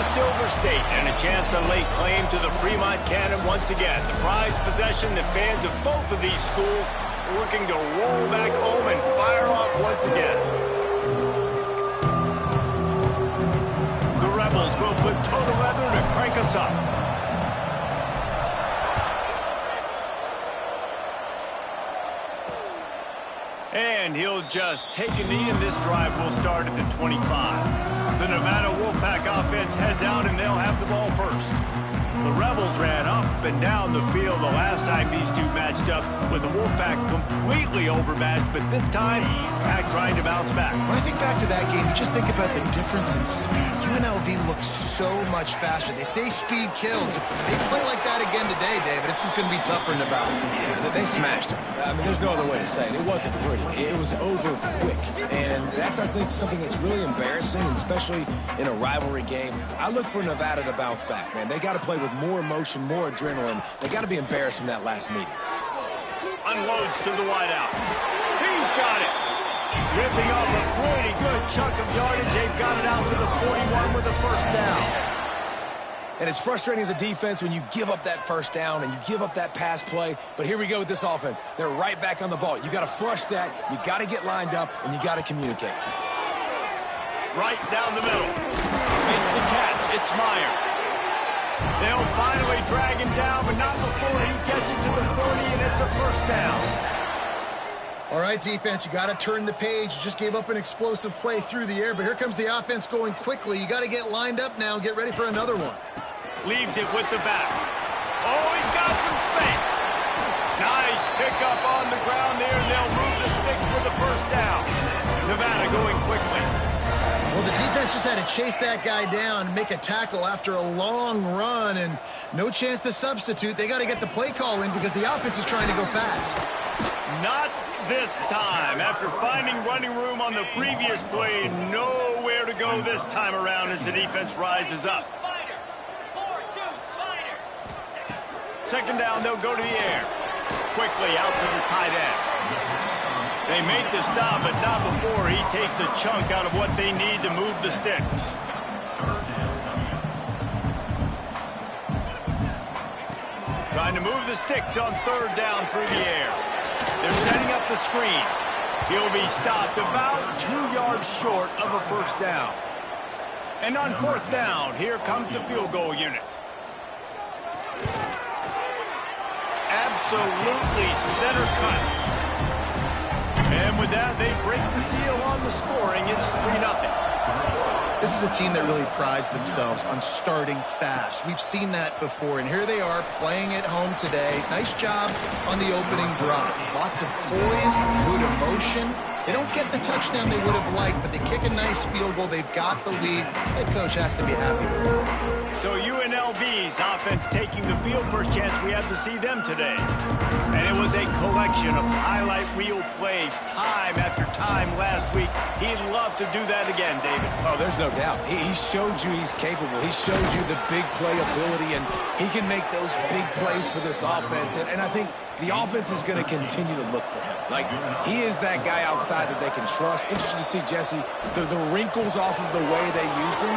the Silver State and a chance to lay claim to the Fremont Cannon once again. The prized possession that fans of both of these schools are looking to roll back home and fire off once again. The Rebels will put total weather to crank us up. And he'll just take a knee, and this drive will start at the 25. The Nevada Wolfpack offense heads out, and they'll have the ball first. The Rebels ran up and down the field the last time these two matched up, with the Wolfpack completely overmatched, but this time, Pack trying to bounce back. When I think back to that game, you just think about the difference in speed. UNLV looks so much faster. They say speed kills. If they play like that again today, David, it's going to be tough for Nevada. Yeah, they smashed them. I mean, there's no other way to say it. It wasn't pretty. It was over quick. And that's, I think, something that's really embarrassing, especially in a rivalry game. I look for Nevada to bounce back, man. They got to play with more emotion, more adrenaline. They got to be embarrassed in that last meeting. Unloads to the wideout. He's got it. Ripping off a pretty good chunk of yardage. They've got it out to the 41 with a first down. And it's frustrating as a defense when you give up that first down and you give up that pass play. But here we go with this offense. They're right back on the ball. You got to flush that. You got to get lined up, and you got to communicate. Right down the middle. Makes the catch. It's Meyer. They'll finally drag him down, but not before he gets it to the 40, and it's a first down. All right, defense, you got to turn the page. You just gave up an explosive play through the air, but here comes the offense going quickly. You got to get lined up now and get ready for another one. Leaves it with the back. Oh, he's got some space. Nice pickup on the ground there, and they'll move the sticks with the first down. Nevada going quickly. Well, the defense just had to chase that guy down and make a tackle after a long run, and no chance to substitute. They got to get the play call in because the offense is trying to go fast. Not this time. After finding running room on the previous play, nowhere to go this time around as the defense rises up. Second down, they'll go to the air. Quickly out to the tight end. They make the stop, but not before he takes a chunk out of what they need to move the sticks. Trying to move the sticks on third down through the air. They're setting up the screen. He'll be stopped about 2 yards short of a first down. And on fourth down, here comes the field goal unit. Absolutely center cut. And with that, they break the seal on the scoring. It's 3-0. This is a team that really prides themselves on starting fast. We've seen that before, and here they are playing at home today. Nice job on the opening drive. Lots of poise, good emotion. They don't get the touchdown they would have liked, but they kick a nice field goal. They've got the lead. Head coach has to be happy. So UNLV's offense taking the field. First chance we have to see them today. And it was a collection of highlight reel plays time after time last week. He'd love to do that again, David. Oh, there's no doubt. He showed you he's capable. He showed you the big play ability, and he can make those big plays for this offense. And I think the offense is going to continue to look for him. Like, he is that guy outside that they can trust. Interesting to see, Jesse, the wrinkles off of the way they used him,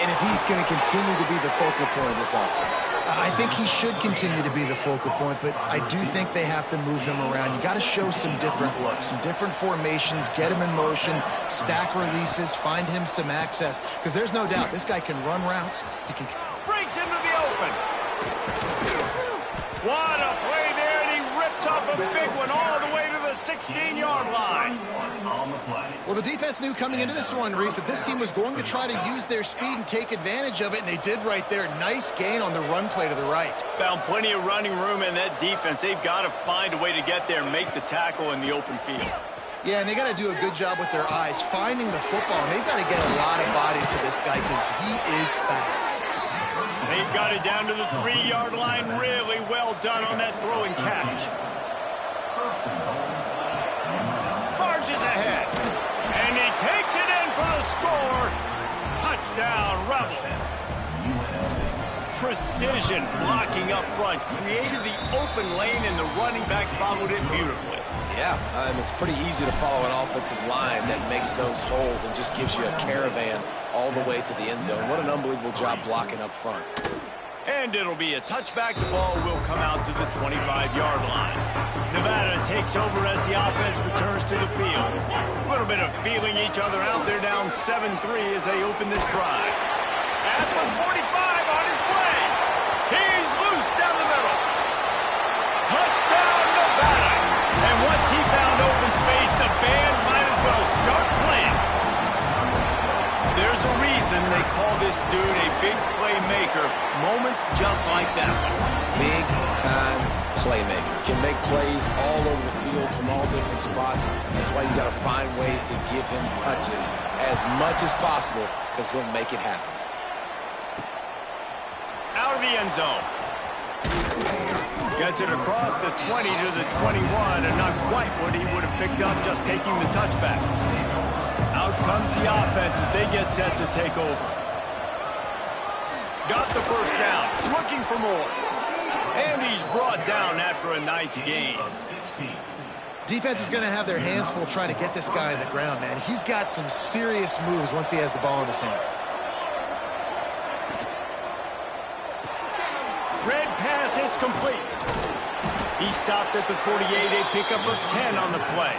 and if he's going to continue to be the focal point of this offense. I think he should continue to be the focal point, but I do think they have to move him around. You got to show some different looks, some different formations, get him in motion, stack releases, find him some access, because there's no doubt this guy can run routes. He can breaks into the open. What a play there, and he rips off a big one all the way to the 16-yard line. Well, the defense knew coming into this one, Reese, that this team was going to try to use their speed and take advantage of it, and they did right there. Nice gain on the run play to the right. Found plenty of running room in that defense. They've got to find a way to get there and make the tackle in the open field. Yeah, and they got to do a good job with their eyes, finding the football, and they've got to get a lot of bodies to this guy because he is fast. They've got it down to the 3-yard line. Really well done on that throw and catch. Barges ahead. And he takes it in for the score. Touchdown, Rebels. precision blocking up front, created the open lane, and the running back followed it beautifully. Yeah, it's pretty easy to follow an offensive line that makes those holes and just gives you a caravan all the way to the end zone. What an unbelievable job blocking up front. And it'll be a touchback. The ball will come out to the 25-yard line. Nevada takes over as the offense returns to the field. A little bit of feeling each other out there, down 7-3 as they open this drive. At the 45 on his way. He's loose down the middle. Touchdown, Nevada. And once he found open space, the band might as well start playing. There's a reason they call this dude a big playmaker. Moments just like that one. Big-time playmaker. Can make plays all over the field from all different spots. That's why you got to find ways to give him touches as much as possible because he'll make it happen. Out of the end zone. Gets it across the 20 to the 21, and not quite what he would have picked up just taking the touchback. Out comes the offense as they get set to take over. Got the first down, looking for more. And he's brought down after a nice gain. Defense is going to have their hands full trying to get this guy on the ground, man. He's got some serious moves once he has the ball in his hands. Red pass, it's complete. He stopped at the 48, a pickup of 10 on the play.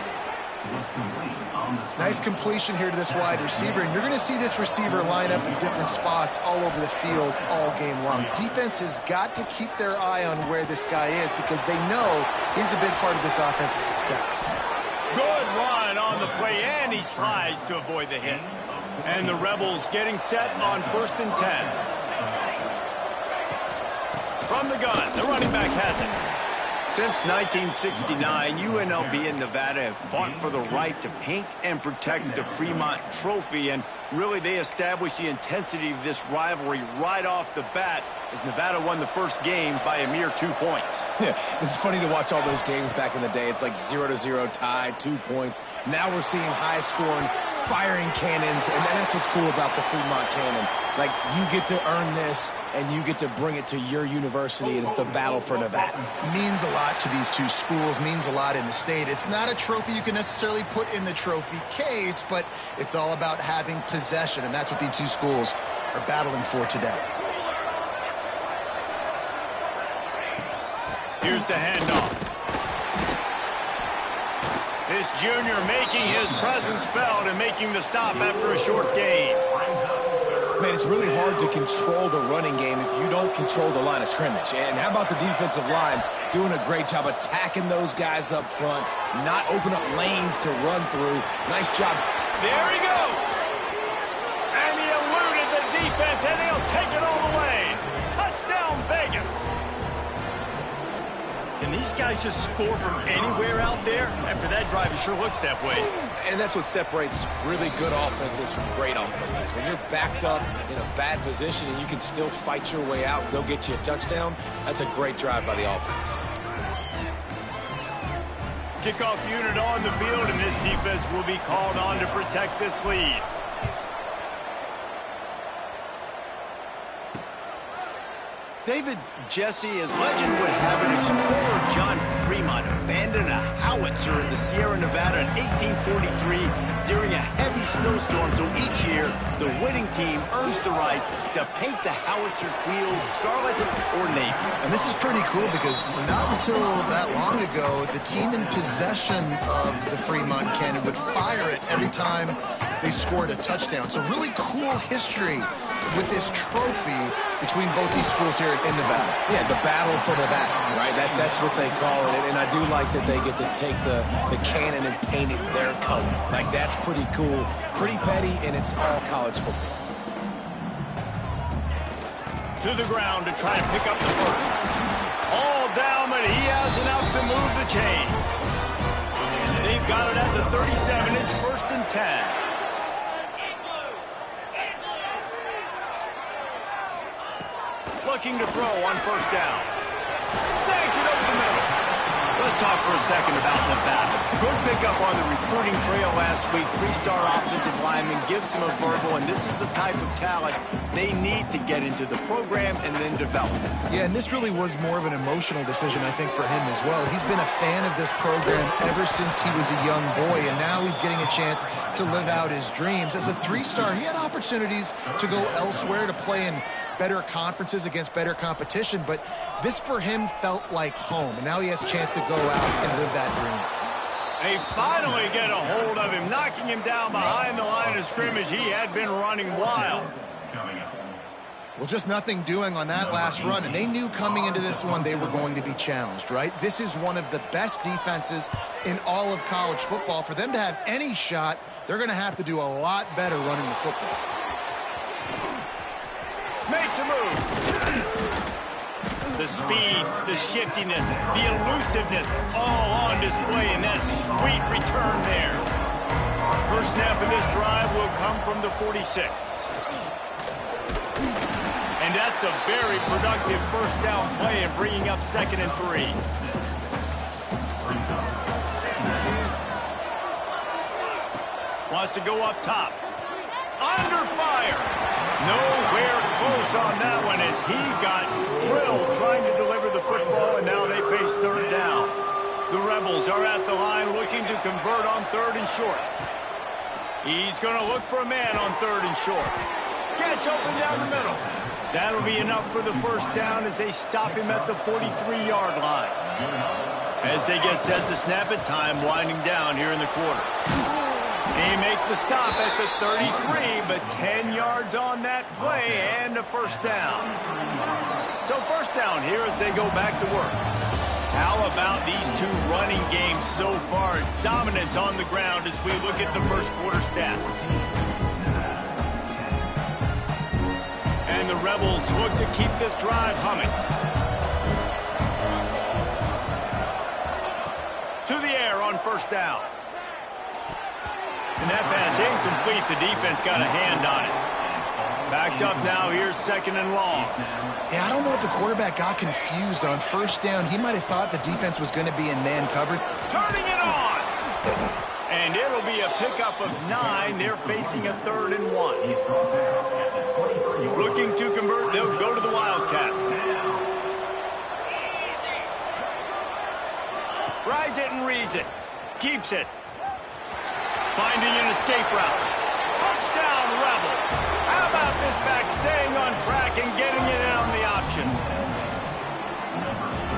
Nice completion here to this wide receiver, and you're going to see this receiver line up in different spots all over the field all game long. Defense has got to keep their eye on where this guy is because they know he's a big part of this offense's success. Good run on the play, and he slides to avoid the hit. And the Rebels getting set on 1st and 10. From the gun, the running back has it. Since 1969, UNLV and Nevada have fought for the right to paint and protect the Fremont Trophy, and really they established the intensity of this rivalry right off the bat as Nevada won the first game by a mere 2 points. Yeah, it's funny to watch all those games back in the day. It's like 0-0 tie, 2 points. Now we're seeing high-scoring, firing cannons, and that's what's cool about the Fremont Cannon. Like, you get to earn this, and you get to bring it to your university, and it's the battle for Nevada. Means a lot to these two schools, means a lot in the state. It's not a trophy you can necessarily put in the trophy case, but it's all about having possession, and that's what these two schools are battling for today. Here's the handoff. This junior making his presence felt and making the stop after a short gain. Man, it's really hard to control the running game if you don't control the line of scrimmage. And how about the defensive line doing a great job attacking those guys up front, not open up lanes to run through. Nice job. There he goes. And he eluded the defense, and he'll take it all the way. Touchdown, Vegas. Can these guys just score from anywhere out there? After that drive, it sure looks that way. And that's what separates really good offenses from great offenses. When you're backed up in a bad position and you can still fight your way out and go get you a touchdown, that's a great drive by the offense. Kickoff unit on the field, and this defense will be called on to protect this lead. David Jesse, as legend would have it, explorer John Fremont abandoned a howitzer in the Sierra Nevada in 1843 during a heavy snowstorm. So each year, the winning team earns the right to paint the howitzer's wheels scarlet or navy. And this is pretty cool because not until that long ago, the team in possession of the Fremont Cannon would fire it every time they scored a touchdown. So really cool history with this trophy between both these schools here in Nevada. Yeah, the battle for Nevada, right? That's what they call it. And I do like that they get to take the cannon and paint it their color. Like, that's pretty cool, pretty petty, and it's all college football. To the ground to try and pick up the first. All down, but he has enough to move the chains. They've got it at the 37. It's 1st and 10. Looking to throw on 1st down. Snags it over the middle. Was talk for a second about Nevada. Good pickup on the recruiting trail last week. 3-star offensive lineman gives him a verbal, and this is the type of talent they need to get into the program and then develop. Yeah, and this really was more of an emotional decision, I think, for him as well. He's been a fan of this program ever since he was a young boy, and now he's getting a chance to live out his dreams. As a 3-star, he had opportunities to go elsewhere, to play in better conferences against better competition, but this for him felt like home, and now he has a chance to go out and live that dream. They finally get a hold of him, knocking him down behind the line of scrimmage. He had been running wild. Well, just nothing doing on that last run, and they knew coming into this one they were going to be challenged, right? This is one of the best defenses in all of college football. For them to have any shot, they're going to have to do a lot better running the football. Makes a move. The speed, the shiftiness, the elusiveness, all on display in that sweet return there. First snap of this drive will come from the 46. And that's a very productive first down play and bringing up 2nd and 3. Wants to go up top. Under fire. Nowhere close on that one as he got drilled trying to deliver the football, and now they face 3rd down. The Rebels are at the line looking to convert on 3rd and short. He's going to look for a man on 3rd and short. Gets open down the middle. That'll be enough for the first down as they stop him at the 43-yard line. As they get set to snap it, time winding down here in the quarter. They make the stop at the 33, but 10 yards on that play and a first down. So first down here as they go back to work. How about these two running games so far? Dominance on the ground as we look at the first quarter stats. And the Rebels look to keep this drive humming. To the air on first down. And that pass incomplete. The defense got a hand on it. Backed up now. Here's 2nd and long. Yeah, I don't know if the quarterback got confused on first down. He might have thought the defense was going to be in man coverage. Turning it on. And it'll be a pickup of 9. They're facing a 3rd and 1. Looking to convert. They'll go to the Wildcat. Rides it and reads it. Keeps it. Finding an escape route. Touchdown, Rebels. How about this back staying on track and getting it in on the option?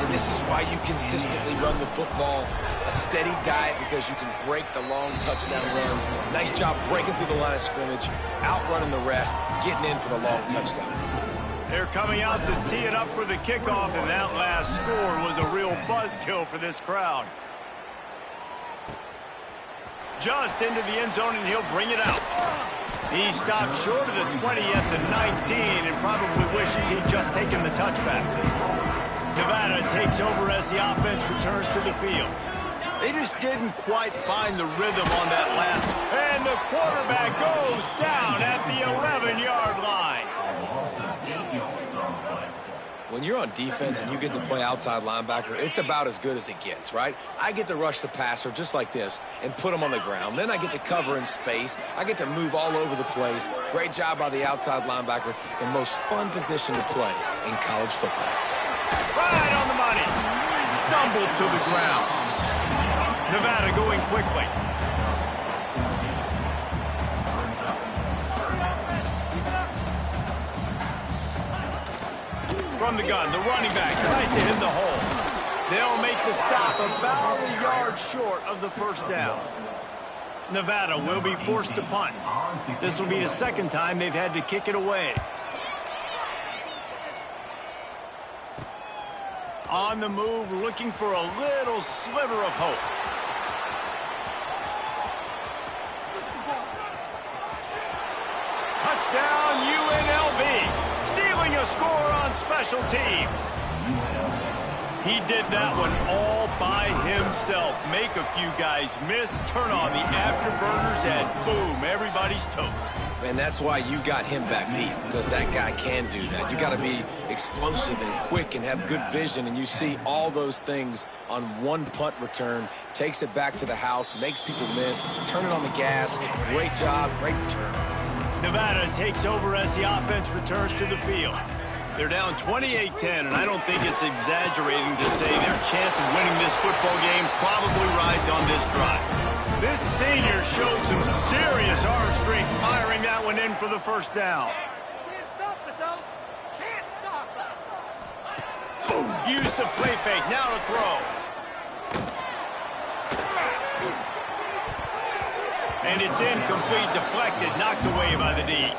And this is why you consistently run the football. A steady diet because you can break the long touchdown runs. Nice job breaking through the line of scrimmage, outrunning the rest, getting in for the long touchdown. They're coming out to tee it up for the kickoff, and that last score was a real buzzkill for this crowd. Just into the end zone, and he'll bring it out. He stopped short of the 20 at the 19 and probably wishes he'd just taken the touchback. Nevada takes over as the offense returns to the field. They just didn't quite find the rhythm on that last. And the quarterback goes down at the 11-yard line. When you're on defense and you get to play outside linebacker, it's about as good as it gets, right? I get to rush the passer just like this and put him on the ground. Then I get to cover in space. I get to move all over the place. Great job by the outside linebacker. The most fun position to play in college football. Right on the money. Stumbled to the ground. Nevada going quickly. From the gun, the running back tries to hit the hole. They'll make the stop about a yard short of the first down. Nevada will be forced to punt. This will be the 2nd time they've had to kick it away. On the move, looking for a little sliver of hope. Touchdown, UNLV. Stealing a score on special teams. He did that one all by himself. Make a few guys miss, turn on the afterburners, and boom, everybody's toast. And that's why you got him back deep, because that guy can do that. You got to be explosive and quick and have good vision, and you see all those things on one punt return. Takes it back to the house, makes people miss, turn it on the gas. Great job, great return. Nevada takes over as the offense returns to the field. They're down 28-10, and I don't think it's exaggerating to say their chance of winning this football game probably rides on this drive. This senior showed some serious arm strength firing that one in for the first down. Can't stop us, O. Can't stop us. Boom. Use the play fake. Now to throw. And it's incomplete, deflected, knocked away by the D.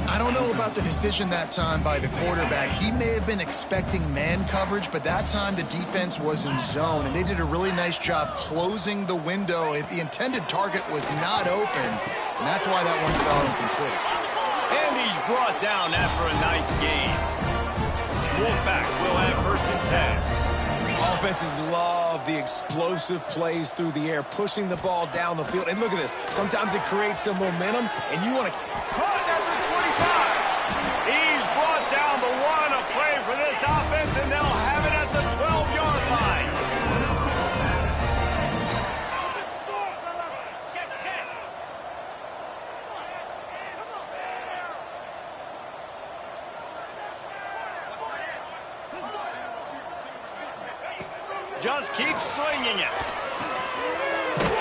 I don't know about the decision that time by the quarterback. He may have been expecting man coverage, but that time the defense was in zone, and they did a really nice job closing the window. The intended target was not open, and that's why that one fell incomplete. And he's brought down after a nice gain. Wolfpack will have 1st and 10. Offenses love the explosive plays through the air, pushing the ball down the field. And look at this. Sometimes it creates some momentum, and you want to Caught at the 25. He's brought down the one, a play for this offense, and they'll have it at the 12-yard line. Check, check. Just keep slinging it.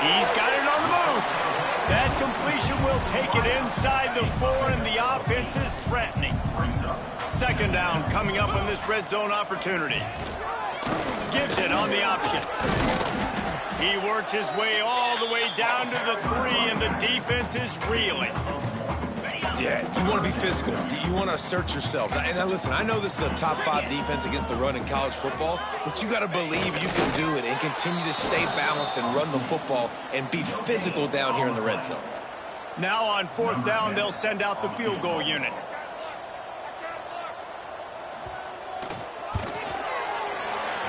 He's got it on the move. That completion will take it inside the 4, and the offense is threatening. 2nd down coming up on this red zone opportunity. Gives it on the option. He works his way all the way down to the 3, and the defense is reeling. Yeah, you want to be physical. You want to assert yourself. And now listen, I know this is a top 5 defense against the run in college football, but you got to believe you can do it and continue to stay balanced and run the football and be physical down here in the red zone. Now on 4th down, they'll send out the field goal unit.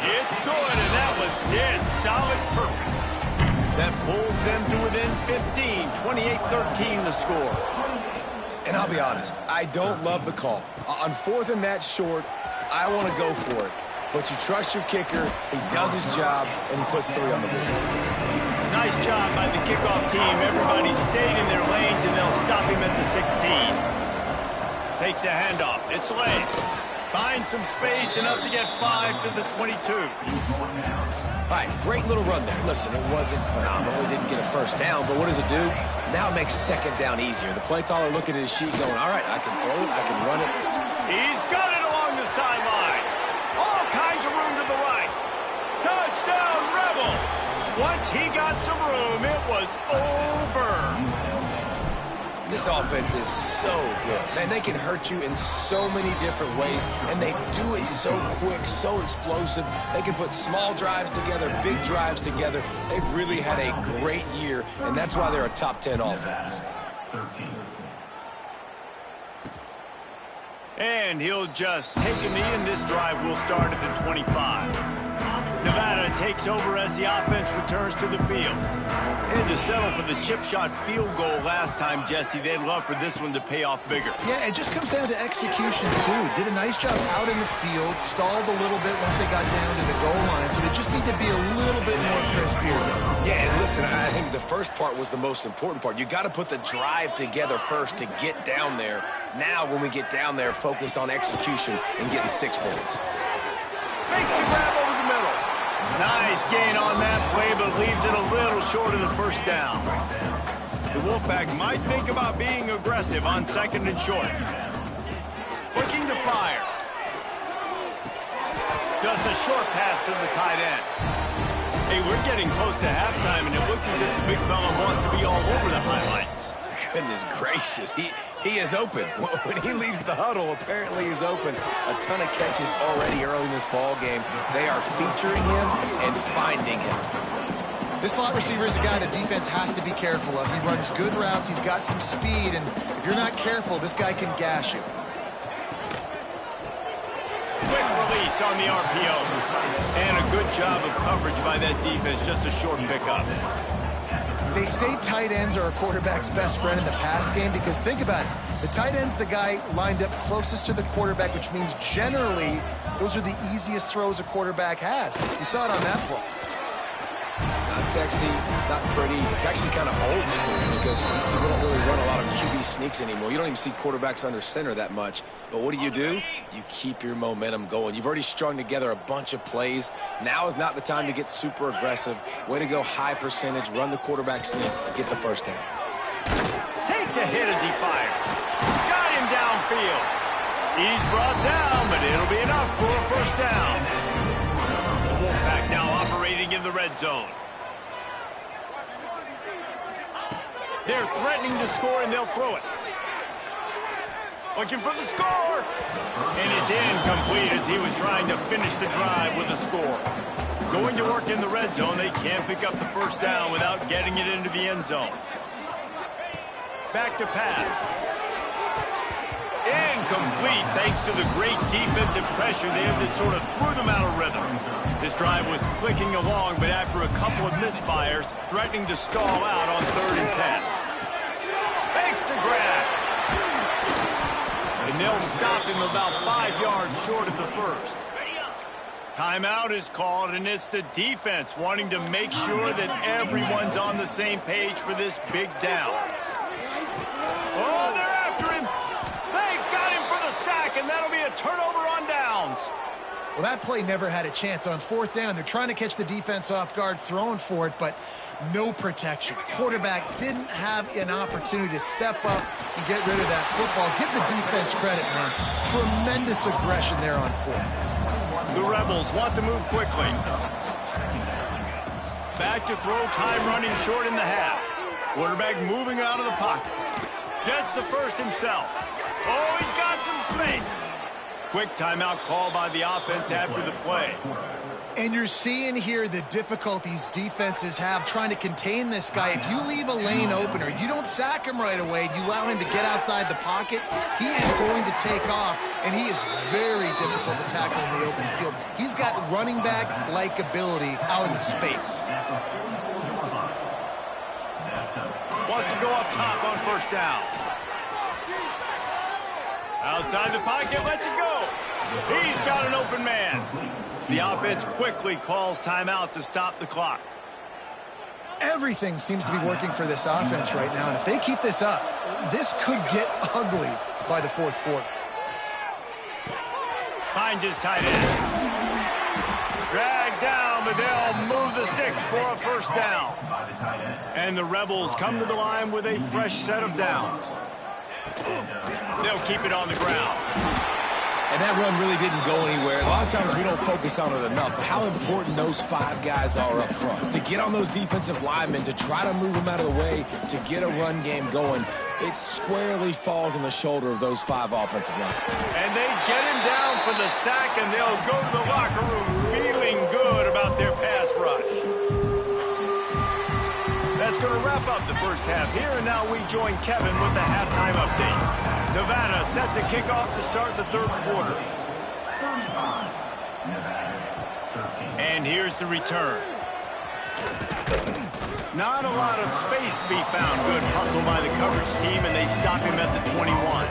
It's good, and that was dead solid perfect. That pulls them to within 15, 28-13 the score. And I'll be honest, I don't love the call. On 4th and that short, I want to go for it. But you trust your kicker, he does his job, and he puts 3 on the board. Nice job by the kickoff team. Everybody stayed in their lanes, and they'll stop him at the 16. Takes the handoff. It's late. Finds some space, enough to get 5 to the 22. All right, great little run there. Listen, it wasn't phenomenal. He didn't get a 1st down, but what does it do? Now it makes 2nd down easier. The play caller looking at his sheet going, all right, I can throw it, I can run it. He's got it along the sideline. All kinds of room to the right. Touchdown, Rebels. Once he got some room, it was over. This offense is so good. Man, they can hurt you in so many different ways, and they do it so quick, so explosive. They can put small drives together, big drives together. They've really had a great year, and that's why they're a top 10 offense. And he'll just take a knee, and this drive will start at the 25. Nevada takes over as the offense returns to the field. And to settle for the chip shot field goal last time, Jesse, they'd love for this one to pay off bigger. Yeah, it just comes down to execution, too. Did a nice job out in the field, stalled a little bit once they got down to the goal line, so they just need to be a little bit more crisp here. Yeah, and listen, I think the first part was the most important part. You got to put the drive together first to get down there. Now, when we get down there, focus on execution and getting 6 points. Makes the grab over the middle. Nice gain on that play, but leaves it a little short of the 1st down. The Wolfpack might think about being aggressive on 2nd and short. Looking to fire. Just a short pass to the tight end. Hey, we're getting close to halftime, and it looks as if the big fella wants to be all over the highlights. Goodness gracious, he is open. When he leaves the huddle, apparently he's open. A ton of catches already early in this ball game. They are featuring him and finding him. This slot receiver is a guy the defense has to be careful of. He runs good routes, he's got some speed, and if you're not careful, this guy can gash you. Quick release, pass on the RPO. And a good job of coverage by that defense, just a short pickup. They say tight ends are a quarterback's best friend in the pass game because think about it. The tight end's the guy lined up closest to the quarterback, which means generally those are the easiest throws a quarterback has. You saw it on that play. It's not sexy. It's not pretty. It's actually kind of old school because people don't really run a lot of QB sneaks anymore. You don't even see quarterbacks under center that much. But what do? You keep your momentum going. You've already strung together a bunch of plays. Now is not the time to get super aggressive. Way to go high percentage. Run the quarterback sneak. Get the first down. Takes a hit as he fires. Got him downfield. He's brought down, but it'll be enough for a first down. The Wolfpack now operating in the red zone. They're threatening to score, and they'll throw it. Looking for the score. And it's incomplete as he was trying to finish the drive with a score. Going to work in the red zone, they can't pick up the first down without getting it into the end zone. Back to pass. Incomplete thanks to the great defensive pressure there that sort of threw them out of rhythm. This drive was clicking along, but after a couple of misfires, threatening to stall out on 3rd and 10. Thanks to grab. And they'll stop him about 5 yards short of the first. Timeout is called, and it's the defense wanting to make sure that everyone's on the same page for this big down. Oh, they're after him. They got him for the sack, and that'll be a turnover on downs. Well, that play never had a chance. On 4th down, they're trying to catch the defense off guard, throwing for it, but no protection. Quarterback didn't have an opportunity to step up and get rid of that football. Give the defense credit, man. Tremendous aggression there on 4th. The Rebels want to move quickly. Back to throw, time running short in the half. Quarterback moving out of the pocket. Gets the first himself. Oh, he's got some space. Quick timeout call by the offense after the play. And you're seeing here the difficulties defenses have trying to contain this guy. If you leave a lane open or you don't sack him right away, you allow him to get outside the pocket, he is going to take off, and he is very difficult to tackle in the open field. He's got running back-like ability out in space. Wants to go up top on 1st down. Outside the pocket, lets it go. He's got an open man. The offense quickly calls timeout to stop the clock. Everything seems to be working for this offense right now, and if they keep this up, this could get ugly by the 4th quarter. Finds his tight end. Dragged down, but they'll move the sticks for a first down. And the Rebels come to the line with a fresh set of downs. They'll keep it on the ground. And that run really didn't go anywhere. A lot of times we don't focus on it enough, but how important those 5 guys are up front. To get on those defensive linemen, to try to move them out of the way, to get a run game going, it squarely falls on the shoulder of those 5 offensive linemen. And they get him down for the sack, and they'll go to the locker room feeling good about their pass rush. That's going to wrap up the first half here, and now we join Kevin with the halftime update. Nevada set to kick off to start the 3rd quarter. And here's the return. Not a lot of space to be found. Good hustle by the coverage team, and they stop him at the 21.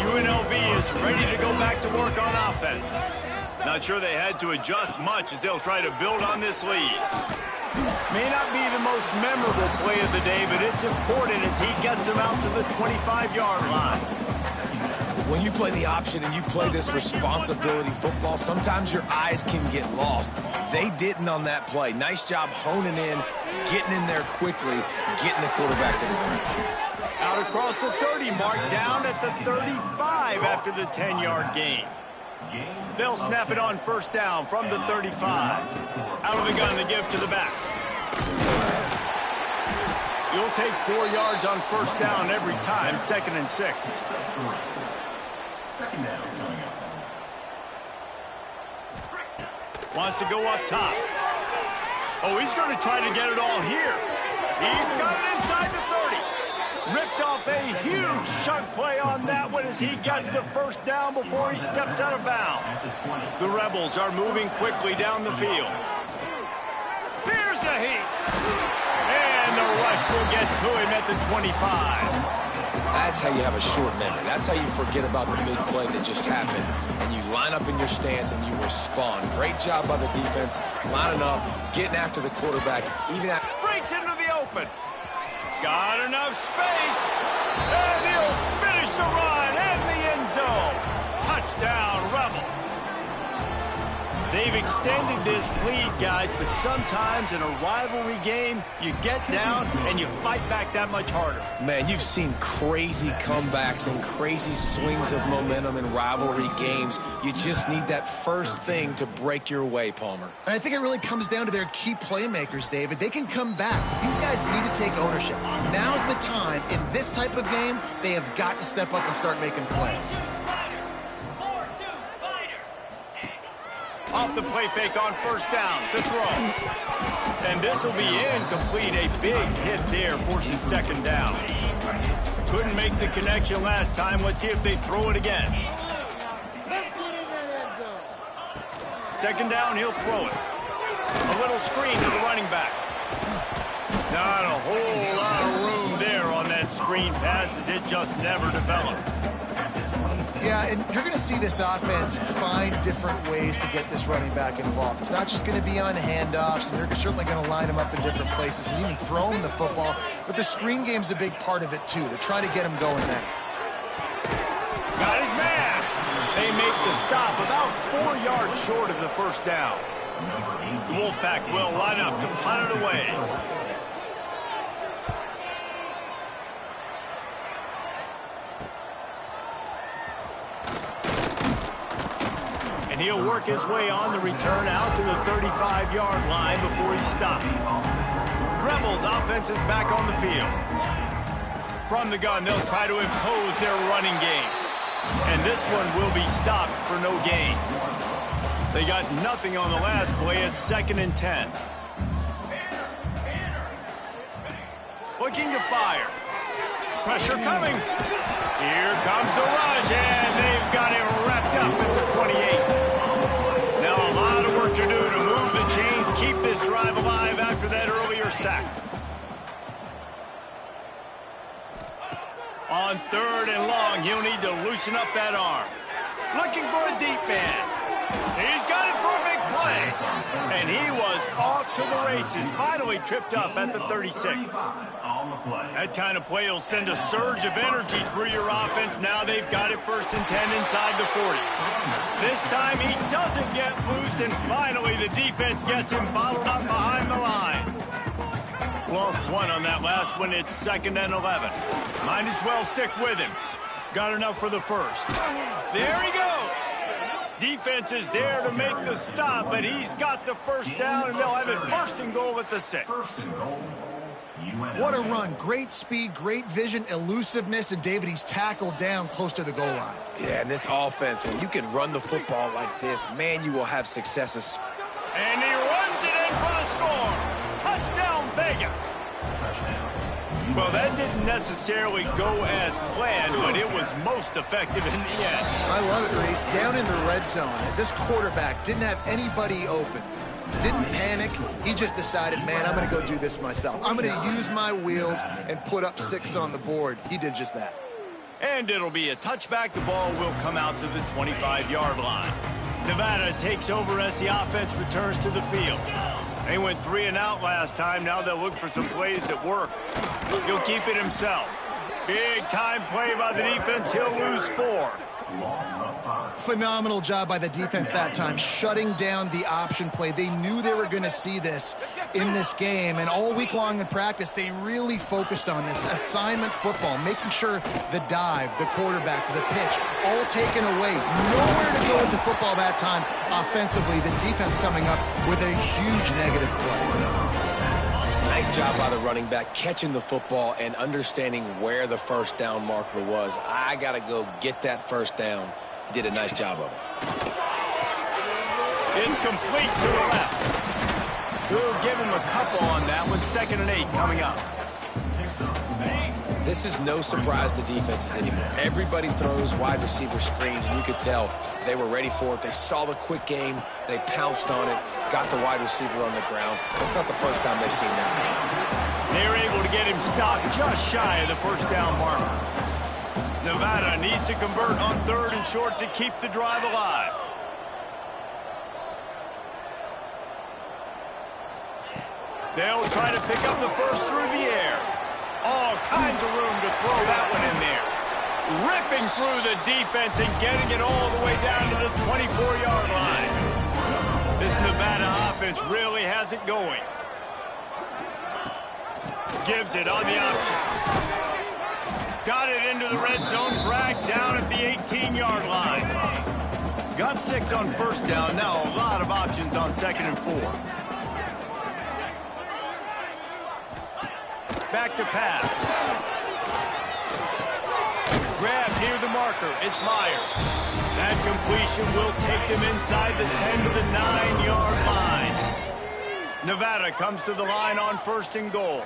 UNLV is ready to go back to work on offense. Not sure they had to adjust much as they'll try to build on this lead. May not be the most memorable play of the day, but it's important as he gets them out to the 25-yard line. When you play the option and you play this responsibility football, sometimes your eyes can get lost. They didn't on that play. Nice job honing in, getting in there quickly, getting the quarterback to the ground. Out across the 30 mark, down at the 35 after the 10-yard gain. They'll snap it on 1st down from the 35. Out of the gun to give to the back. You'll take 4 yards on 1st down every time, 2nd and 6. Wants to go up top. Oh, he's going to try to get it all here. He's got it inside the 30. Ripped off a huge chunk play on that one as he gets the first down before he steps out of bounds. The Rebels are moving quickly down the field. Here's a heat. And the rush will get to him at the 25. That's how you have a short memory. That's how you forget about the big play that just happened. And you line up in your stance and you respond. Great job by the defense, lining up, getting after the quarterback. Breaks into the open. Got enough space. And he'll finish the run in the end zone. Touchdown, Rebels. They've extended this lead, guys, but sometimes in a rivalry game, you get down and you fight back that much harder. Man, you've seen crazy comebacks and crazy swings of momentum in rivalry games. You just need that first thing to break your way, Palmer. And I think it really comes down to their key playmakers, David. They can come back. These guys need to take ownership. Now's the time. In this type of game, they have got to step up and start making plays. Off the play fake on first down to throw. And this will be incomplete. A big hit there forces second down. Couldn't make the connection last time. Let's see if they throw it again. Second down, he'll throw it. A little screen to the running back. Not a whole lot of room there on that screen pass as it just never developed. Yeah, and you're going to see this offense find different ways to get this running back involved. It's not just going to be on handoffs, and they're certainly going to line him up in different places and even throw him the football. But the screen game's a big part of it, too. They're trying to get him going there. Got his man. They make the stop about 4 yards short of the first down. The Wolfpack will line up to punt it away. He'll work his way on the return out to the 35-yard line before he's stopped. Rebels offense is back on the field. From the gun, they'll try to impose their running game. And this one will be stopped for no gain. They got nothing on the last play. It's 2nd and 10. Looking to fire. Pressure coming. Here comes the rush, and they've got him wrapped up at the 28. Now a lot of work to do to move the chains, keep this drive alive after that earlier sack. On 3rd and long, he'll need to loosen up that arm. Looking for a deep man. He's got it for a big play. And he was off to the races, finally tripped up at the 36. That kind of play will send a surge of energy through your offense. Now they've got it 1st and 10 inside the 40. This time he doesn't get loose, and finally the defense gets him bottled up behind the line. Lost one on that last one. It's 2nd and 11. Might as well stick with him. Got enough for the first. There he goes. Defense is there to make the stop, but he's got the first down, and they'll have it 1st and goal at the 6. What a run. Great speed, great vision, elusiveness, and David, he's tackled down close to the goal line. Yeah, and this offense, when you can run the football like this, man, you will have successes. And he runs it in for the score. Touchdown, Vegas. Well, that didn't necessarily go as planned, but it was most effective in the end. I love it, Reese. Down in the red zone, this quarterback didn't have anybody open. Didn't panic. He just decided, man, I'm going to go do this myself. I'm going to use my wheels and put up 6 on the board. He did just that. And it'll be a touchback. The ball will come out to the 25-yard line. Nevada takes over as the offense returns to the field. They went 3 and out last time. Now they'll look for some plays that work. He'll keep it himself. Big time play by the defense. He'll lose 4. Phenomenal job by the defense that time, shutting down the option play. They knew they were going to see this in this game, and all week long in practice, they really focused on this assignment football, making sure the dive, the quarterback, the pitch, all taken away. Nowhere to go with the football that time offensively. The defense coming up with a huge negative play. Nice job by the running back, catching the football and understanding where the first down marker was. I got to go get that first down. He did a nice job of it. It's complete to the left. We'll give him a couple on that one. 2nd and 8 coming up. this is no surprise to defenses anymore. Everybody throws wide receiver screens, and you could tell they were ready for it. They saw the quick game. They pounced on it, got the wide receiver on the ground. That's not the first time they've seen that. They're able to get him stopped just shy of the first down marker. Nevada needs to convert on 3rd and short to keep the drive alive. They'll try to pick up the first through the air. All kinds of room to throw that one in there. Ripping through the defense and getting it all the way down to the 24-yard line. This Nevada offense really has it going. Gives it on the option. Got it into the red zone, dragged down at the 18-yard line. Got 6 on first down. Now a lot of options on 2nd and 4. Back to pass. Grab near the marker. It's Myers. That completion will take them inside the 10 to the 9-yard line. Nevada comes to the line on 1st and goal.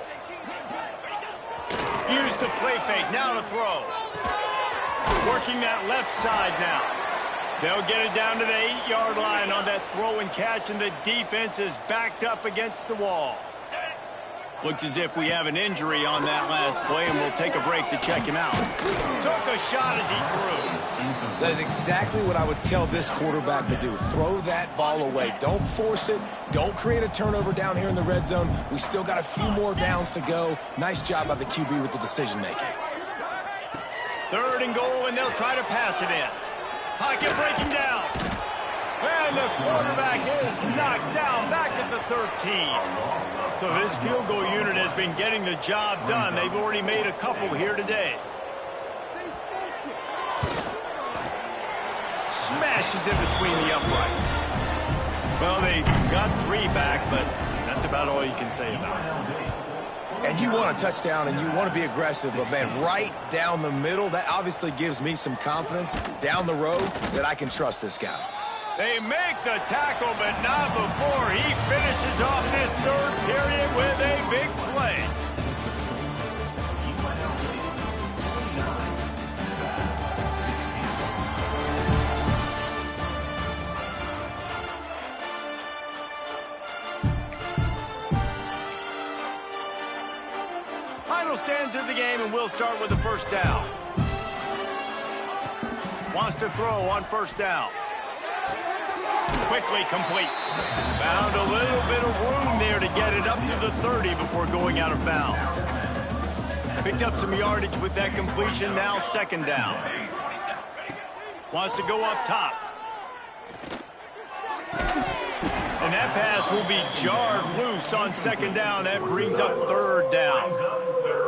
Use the play fake. Now to throw. Working that left side now. They'll get it down to the 8-yard line on that throw and catch, and the defense is backed up against the wall. Looks as if we have an injury on that last play, and we'll take a break to check him out. Took a shot as he threw. That is exactly what I would tell this quarterback to do. Throw that ball away. Don't force it. Don't create a turnover down here in the red zone. We still got a few more downs to go. Nice job by the QB with the decision-making. 3rd and goal, and they'll try to pass it in. Pocket breaking down. And the quarterback is knocked down back at the 13. So this field goal unit has been getting the job done. They've already made a couple here today. Smashes in between the uprights. Well, they got 3 back, but that's about all you can say about it. And you want a touchdown, and you want to be aggressive, but, man, right down the middle, that obviously gives me some confidence down the road that I can trust this guy. They make the tackle, but not before he finishes off this 3rd period with a big play. Final stands of the game, and we'll start with the first down. Wants to throw on 1st down. Quickly complete. Found a little bit of room there to get it up to the 30 before going out of bounds. Picked up some yardage with that completion. Now 2nd down. Wants to go up top. And that pass will be jarred loose on 2nd down. That brings up 3rd down.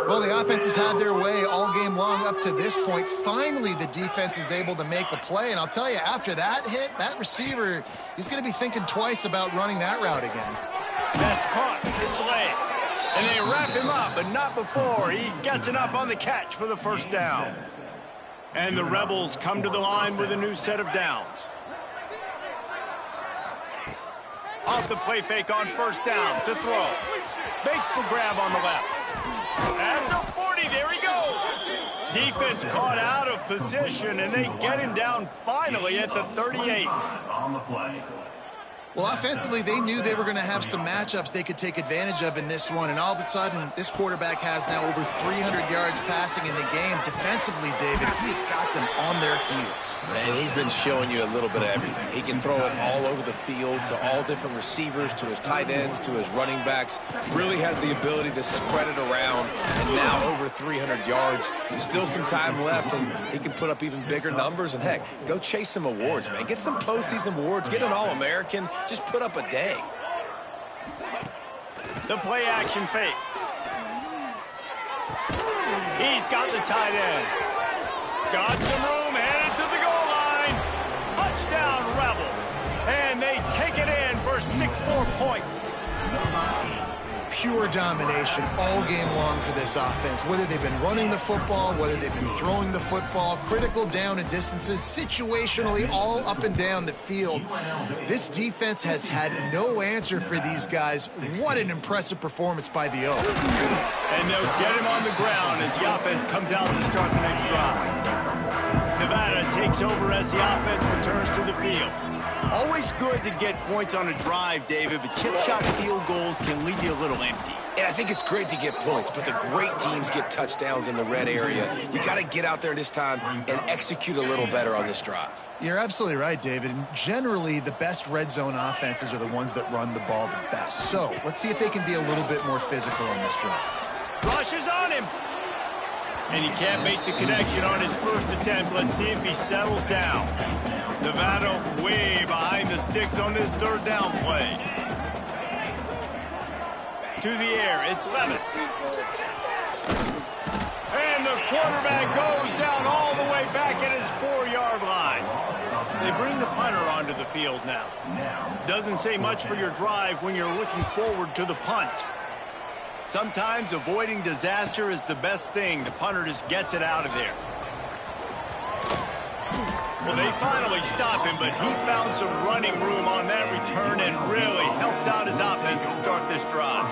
Well, the offense has had their way all game long up to this point. Finally, the defense is able to make a play. And I'll tell you, after that hit, that receiver, he's going to be thinking twice about running that route again. That's caught. It's late. And they wrap him up, but not before he gets enough on the catch for the 1st down. And the Rebels come to the line with a new set of downs. Off the play fake on 1st down to throw. Makes the grab on the left. At the 40, there he goes. Defense caught out of position, and they get him down finally at the 38. On the play. Well, offensively, they knew they were going to have some matchups they could take advantage of in this one, and all of a sudden, this quarterback has now over 300 yards passing in the game. Defensively, David, he has got them on their heels. And he's been showing you a little bit of everything. He can throw it all over the field to all different receivers, to his tight ends, to his running backs. Really has the ability to spread it around, and now over 300 yards. Still some time left, and he can put up even bigger numbers. And, heck, go chase some awards, man. Get some postseason awards. Get an All-American. Just put up a day. The play action fake. He's got the tight end. Got some room, headed to the goal line. Touchdown, Rebels. And they take it in for 6 more points. pure domination all game long for this offense. Whether they've been running the football, whether they've been throwing the football, critical down and distances, situationally all up and down the field. This defense has had no answer for these guys. What an impressive performance by the O. And they'll get him on the ground as the offense comes out to start the next drive. Nevada takes over as the offense returns to the field. Always good to get points on a drive, David, but chip shot field goals can leave you a little empty. And I think it's great to get points, but the great teams get touchdowns in the red area. You got to get out there this time and execute a little better on this drive. You're absolutely right, David. And generally, the best red zone offenses are the ones that run the ball the best. So let's see if they can be a little bit more physical on this drive. Rushes on him. And he can't make the connection on his first attempt. Let's see if he settles down. Nevada way behind the sticks on this third down play. To the air, it's Levis. And the quarterback goes down all the way back at his 4-yard line. They bring the punter onto the field now. Doesn't say much for your drive when you're looking forward to the punt. Sometimes avoiding disaster is the best thing. The punter just gets it out of there. Well, they finally stop him, but he found some running room on that return and really helps out his offense to start this drive.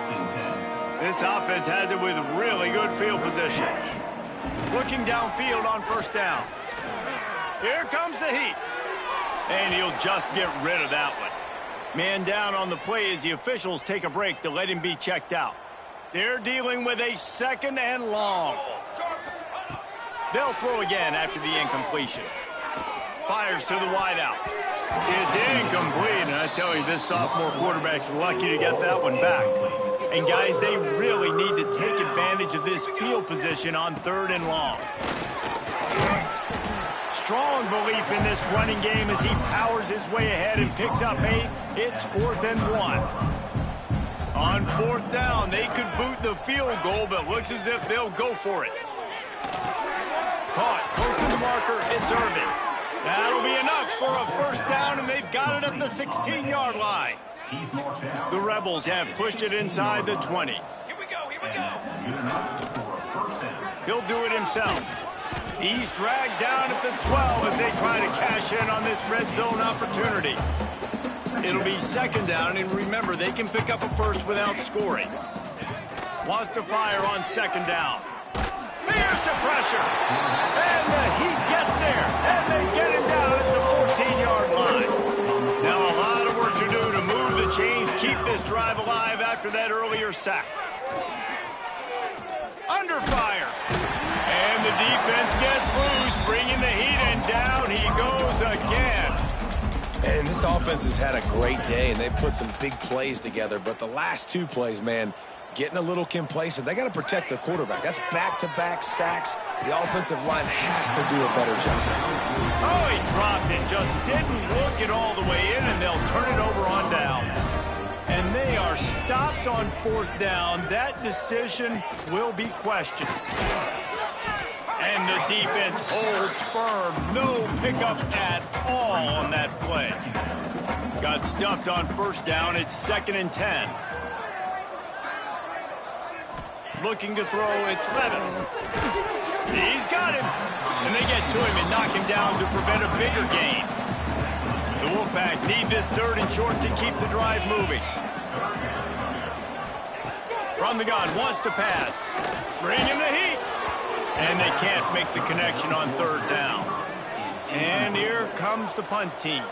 This offense has it with really good field position. Looking downfield on first down. Here comes the heat. And he'll just get rid of that one. Man down on the play as the officials take a break to let him be checked out. They're dealing with a 2nd and long. They'll throw again after the incompletion. Fires to the wideout. It's incomplete, and I tell you, this sophomore quarterback's lucky to get that one back. And guys, they really need to take advantage of this field position on 3rd and long. Strong belief in this running game as he powers his way ahead and picks up 8. It's 4th and 1. On 4th down, they could boot the field goal, but looks as if they'll go for it. Caught, close to the marker, it's Irvin. That'll be enough for a first down, and they've got it at the 16-yard line. The Rebels have pushed it inside the 20. Here we go, here we go. He'll do it himself. He's dragged down at the 12 as they try to cash in on this red zone opportunity. It'll be 2nd down, and remember, they can pick up a first without scoring. Wants to fire on 2nd down. Here's the pressure. And the Heat gets there, and they get him down at the 14-yard line. Now a lot of work to do to move the chains, keep this drive alive after that earlier sack. Under fire. And the defense gets loose, bringing the Heat, and down he goes again. And this offense has had a great day, and they put some big plays together. But the last 2 plays, man, getting a little complacent. They got to protect their quarterback. That's back-to-back sacks. The offensive line has to do a better job. Oh, he dropped it, just didn't look it all the way in, and they'll turn it over on downs. And they are stopped on 4th down. That decision will be questioned. And the defense holds firm. No pickup at all on that play. Got stuffed on 1st down. It's 2nd and 10. Looking to throw, it's Levis. He's got him. And they get to him and knock him down to prevent a bigger gain. The Wolfpack need this 3rd and short to keep the drive moving. From the gun, wants to pass. Bring in the Heat. And they can't make the connection on 3rd down. And here comes the punt team.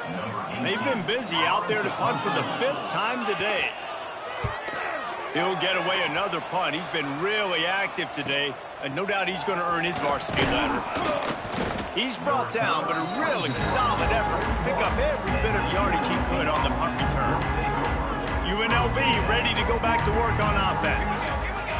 They've been busy out there to punt for the 5th time today. He'll get away another punt. He's been really active today, and no doubt he's going to earn his varsity letter. He's brought down, but a really solid effort to pick up every bit of yardage he could on the punt return. UNLV ready to go back to work on offense.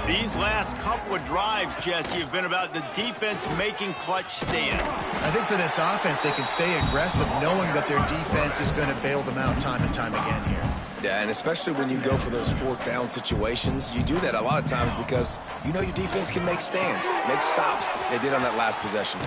These last couple of drives, Jesse, have been about the defense making clutch stands. I think for this offense, they can stay aggressive knowing that their defense is going to bail them out time and time again here. Yeah, and especially when you go for those 4th down situations, you do that a lot of times because you know your defense can make stands, make stops. They did on that last possession.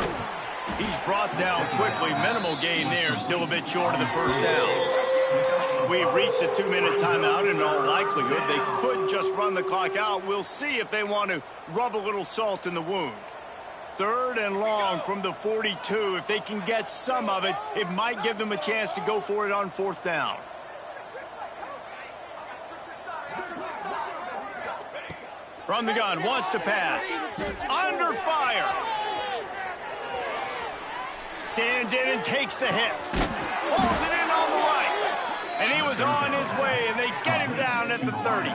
He's brought down quickly. Minimal gain there, still a bit short of the 1st down. We've reached a 2-minute timeout. In all likelihood, they could just run the clock out. We'll see if they want to rub a little salt in the wound. 3rd and long from the 42. If they can get some of it, it might give them a chance to go for it on 4th down. From the gun, wants to pass. Under fire. Stands in and takes the hit. Pulls it in on the right. And he was on his way, and they get him down at the 30.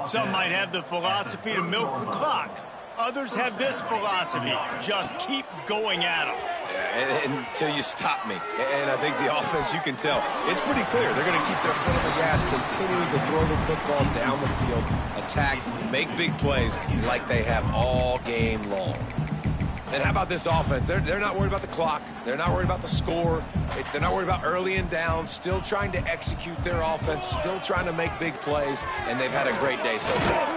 Some might have the philosophy to milk the clock. Others have this philosophy. Just keep going at them. Yeah, until you stop me. And I think the offense, you can tell, it's pretty clear. They're going to keep their foot on the gas, continuing to throw the football down the field, attack, make big plays like they have all game long. And how about this offense? They're not worried about the clock. They're not worried about the score. They're not worried about early and down. Still trying to execute their offense. Still trying to make big plays. And they've had a great day so far.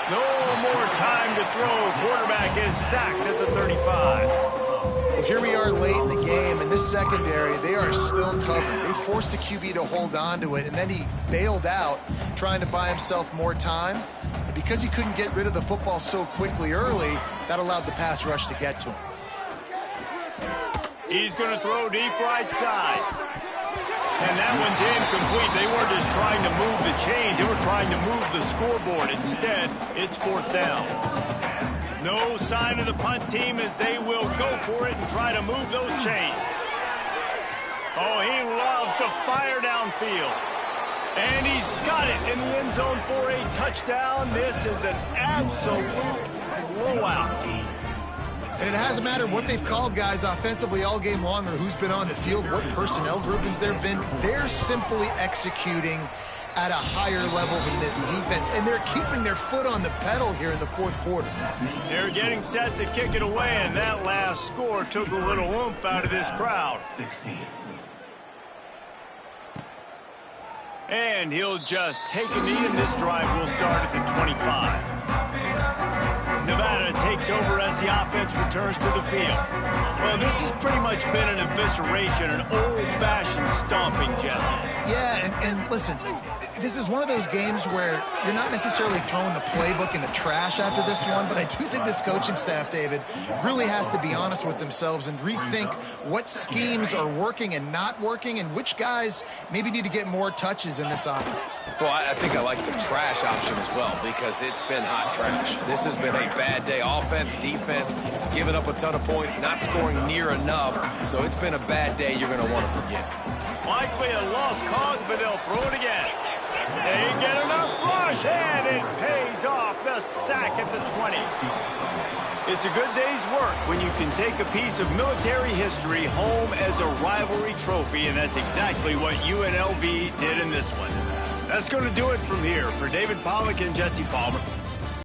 No more time to throw. Quarterback is sacked at the 35. Well, here we are late in the game, and this secondary, they are still covered. They forced the QB to hold on to it, and then he bailed out, trying to buy himself more time. And because he couldn't get rid of the football so quickly early, that allowed the pass rush to get to him. He's going to throw deep right side. And that one's incomplete. They weren't just trying to move the chains. They were trying to move the scoreboard. Instead, it's 4th down. No sign of the punt team as they will go for it and try to move those chains. Oh, he loves to fire downfield. And he's got it in the end zone for a touchdown. This is an absolute blowout. And it hasn't mattered what they've called guys offensively all game long or who's been on the field, what personnel groupings there have been. They're simply executing at a higher level than this defense, and they're keeping their foot on the pedal here in the 4th quarter. They're getting set to kick it away, and that last score took a little oomph out of this crowd. And he'll just take a knee, and this drive will start at the 25. Nevada takes over as the offense returns to the field. Well, this has pretty much been an evisceration, an old-fashioned stomping, Jesse. Yeah, and listen, this is one of those games where you're not necessarily throwing the playbook in the trash after this one, but I do think this coaching staff, David, really has to be honest with themselves and rethink what schemes are working and not working and which guys maybe need to get more touches in this offense. Well, I think I like the trash option as well because it's been hot trash. This has been a bad day. Offense, defense, giving up a ton of points, not scoring near enough. So it's been a bad day you're going to want to forget. Likely a lost cause, but they'll throw it again. They get enough rush, and it pays off. The sack at the 20. It's a good day's work when you can take a piece of military history home as a rivalry trophy, and that's exactly what UNLV did in this one. That's going to do it from here. For David Pollack and Jesse Palmer,